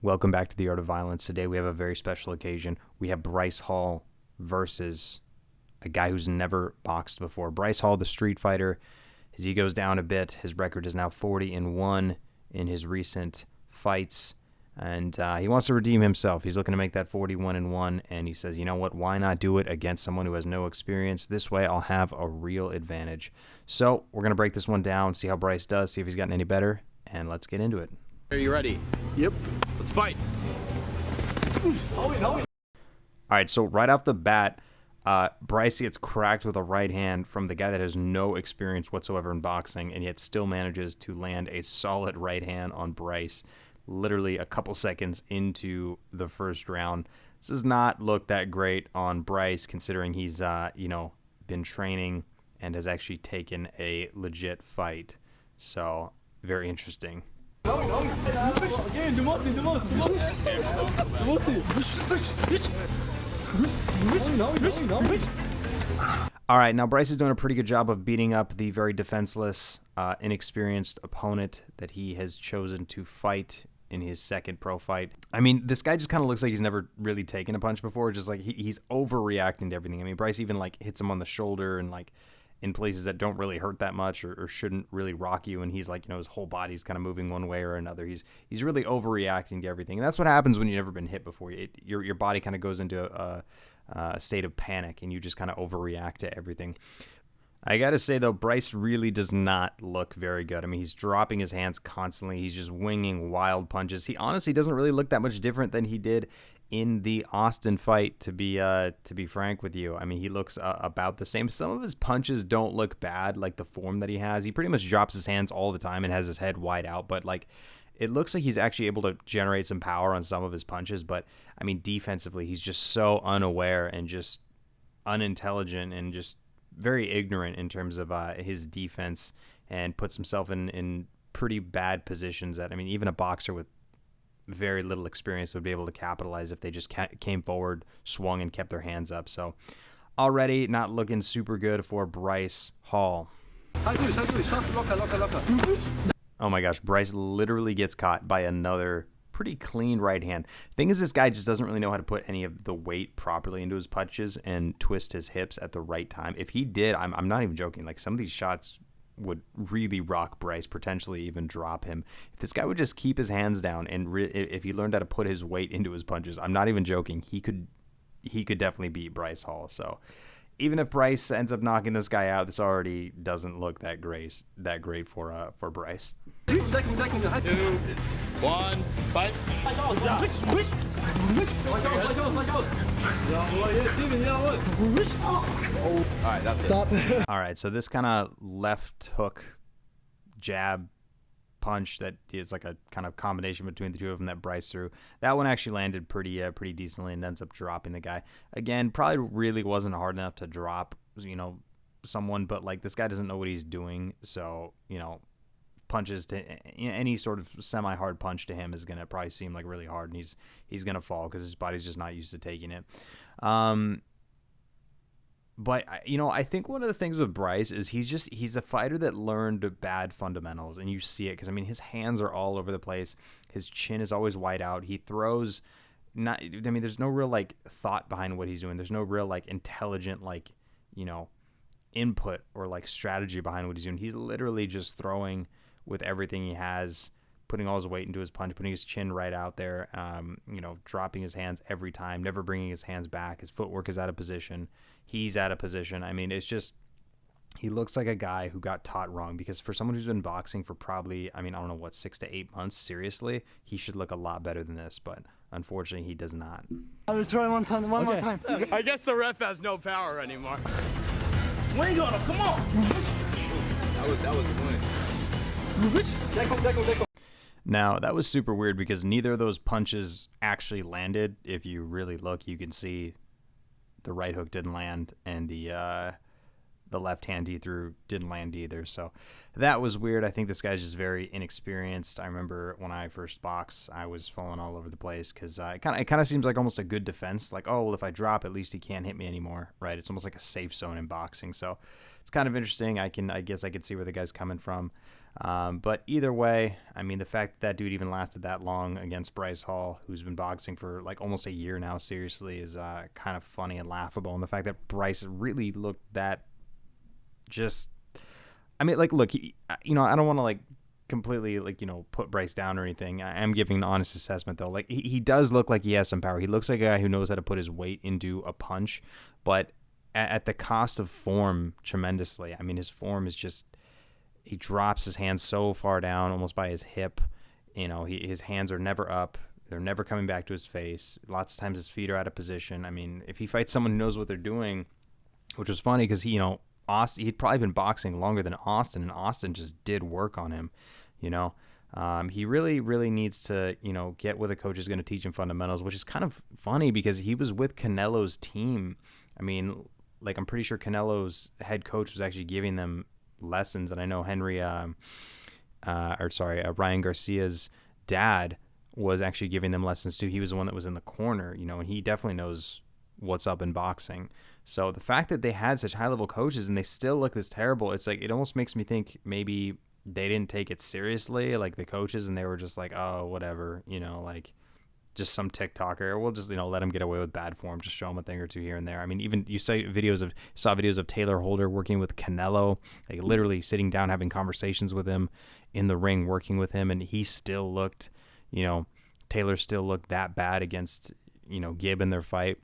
Welcome back to The Art of Violence. Today we have a very special occasion. We have Bryce Hall versus a guy who's never boxed before. Bryce Hall, the street fighter, his ego's down a bit. His record is now 40-1 in his recent fights, and he wants to redeem himself. He's looking to make that 41-1, and he says, you know what, why not do it against someone who has no experience? This way I'll have a real advantage. So we're going to break this one down, see how Bryce does, see if he's gotten any better, and let's get into it. Are you ready? Yep. Let's fight. All right, so right off the bat, Bryce gets cracked with a right hand from the guy that has no experience whatsoever in boxing, and yet still manages to land a solid right hand on Bryce literally a couple seconds into the first round. This does not look that great on Bryce, considering he's been training and has actually taken a legit fight. So very interesting. All right, now Bryce is doing a pretty good job of beating up the very defenseless, inexperienced opponent that he has chosen to fight in his second pro fight. I mean, this guy just kind of looks like he's never really taken a punch before. Just like he's overreacting to everything. I mean, Bryce even like hits him on the shoulder and like in places that don't really hurt that much or shouldn't really rock you, and he's like, his whole body's kind of moving one way or another. He's really overreacting to everything, and that's what happens when you've never been hit before. Your body kind of goes into a state of panic, and you just kind of overreact to everything. I gotta say though, Bryce really does not look very good. I mean, he's dropping his hands constantly. He's just winging wild punches. He honestly doesn't really look that much different than he did in the Austin fight, to be frank with you. I mean, he looks about the same. Some of his punches don't look bad, like the form that he has. He pretty much drops his hands all the time and has his head wide out, but like it looks like he's actually able to generate some power on some of his punches. But I mean, defensively, he's just so unaware and just unintelligent and just very ignorant in terms of his defense, and puts himself in pretty bad positions that, I mean, even a boxer with very little experience would be able to capitalize if they just came forward, swung, and kept their hands up. So already not looking super good for Bryce Hall. Oh my gosh, Bryce literally gets caught by another pretty clean right hand. Thing is, this guy just doesn't really know how to put any of the weight properly into his punches and twist his hips at the right time. If he did, I'm not even joking, like some of these shots would really rock Bryce, potentially even drop him. If this guy would just keep his hands down and if he learned how to put his weight into his punches, I'm not even joking, he could definitely beat Bryce Hall. So even if Bryce ends up knocking this guy out, this already doesn't look that great for Bryce. 2, 1, fight. All right, that's Stop. All right, so this kind of left hook jab punch that is like a kind of combination between the two of them that Bryce threw, that one actually landed pretty decently and ends up dropping the guy. Again, probably really wasn't hard enough to drop someone, but like this guy doesn't know what he's doing, so punches to any sort of semi-hard punch to him is going to probably seem like really hard, and he's going to fall because his body's just not used to taking it. But I think one of the things with Bryce is he's a fighter that learned bad fundamentals, and you see it because, I mean, his hands are all over the place. His chin is always wide out. He throws there's no real like thought behind what he's doing. There's no real like intelligent like, input or like strategy behind what he's doing. He's literally just throwing with everything he has, putting all his weight into his punch, putting his chin right out there, dropping his hands every time, never bringing his hands back. His footwork is out of position. He's out of position. I mean, it's just, he looks like a guy who got taught wrong, because for someone who's been boxing for probably, I don't know, 6 to 8 months, seriously, he should look a lot better than this, but unfortunately he does not. I'll try one more time. I guess the ref has no power anymore. Swing on him, come on. That was the Now, that was super weird because neither of those punches actually landed. If you really look, you can see the right hook didn't land, and the left hand he threw didn't land either. So that was weird. I think this guy's just very inexperienced. I remember when I first boxed, I was falling all over the place because it kind of seems like almost a good defense. Like, oh, well, if I drop, at least he can't hit me anymore, right? It's almost like a safe zone in boxing. So it's kind of interesting. I guess I could see where the guy's coming from. But either way, I mean, the fact that dude even lasted that long against Bryce Hall, who's been boxing for like almost a year now, seriously, is kind of funny and laughable. And the fact that Bryce really looked that just, I mean, like, look, I don't want to like completely like, put Bryce down or anything. I am giving an honest assessment though. Like he does look like he has some power. He looks like a guy who knows how to put his weight into a punch, but at the cost of form tremendously. I mean, his form is just, he drops his hands so far down, almost by his hip. His hands are never up. They're never coming back to his face. Lots of times his feet are out of position. I mean, if he fights someone who knows what they're doing, which was funny because Austin, he'd probably been boxing longer than Austin, and Austin just did work on him. He really, really needs to, get with a coach who's going to teach him fundamentals, which is kind of funny because he was with Canelo's team. I mean, like, I'm pretty sure Canelo's head coach was actually giving them lessons, and I know Ryan Garcia's dad was actually giving them lessons too. He was the one that was in the corner, and he definitely knows what's up in boxing. So the fact that they had such high level coaches and they still look this terrible, it's like, it almost makes me think maybe they didn't take it seriously, like the coaches, and they were just like, oh, whatever, like just some TikToker. We'll just, let him get away with bad form. Just show him a thing or two here and there. I mean, even you saw videos of Taylor Holder working with Canelo, like literally sitting down, having conversations with him in the ring, working with him. And he still looked, Taylor still looked that bad against, Gibb in their fight.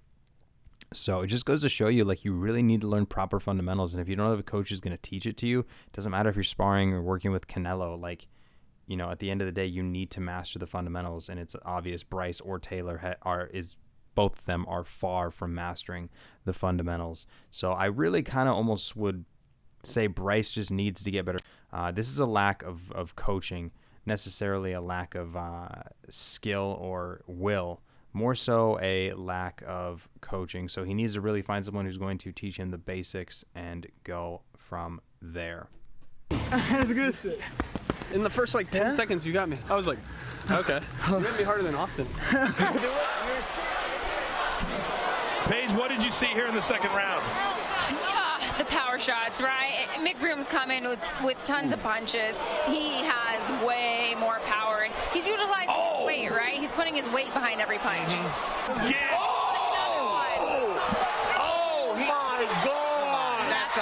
So it just goes to show you, like, you really need to learn proper fundamentals. And if you don't have a coach who's going to teach it to you, it doesn't matter if you're sparring or working with Canelo, like, at the end of the day, you need to master the fundamentals, and it's obvious Bryce or Taylor both of them are far from mastering the fundamentals. So I really kind of almost would say Bryce just needs to get better. This is a lack of coaching, necessarily a lack of skill or will, more so a lack of coaching. So he needs to really find someone who's going to teach him the basics and go from there. That's good shit. In the first 10 seconds, you got me. I was like, okay. You hit me harder than Austin. Paige, what did you see here in the second round? The power shots, right? Mick Broom's coming with tons of punches. He has way more power, and he's utilizing his weight, right? He's putting his weight behind every punch. Yeah. Oh, my God. That's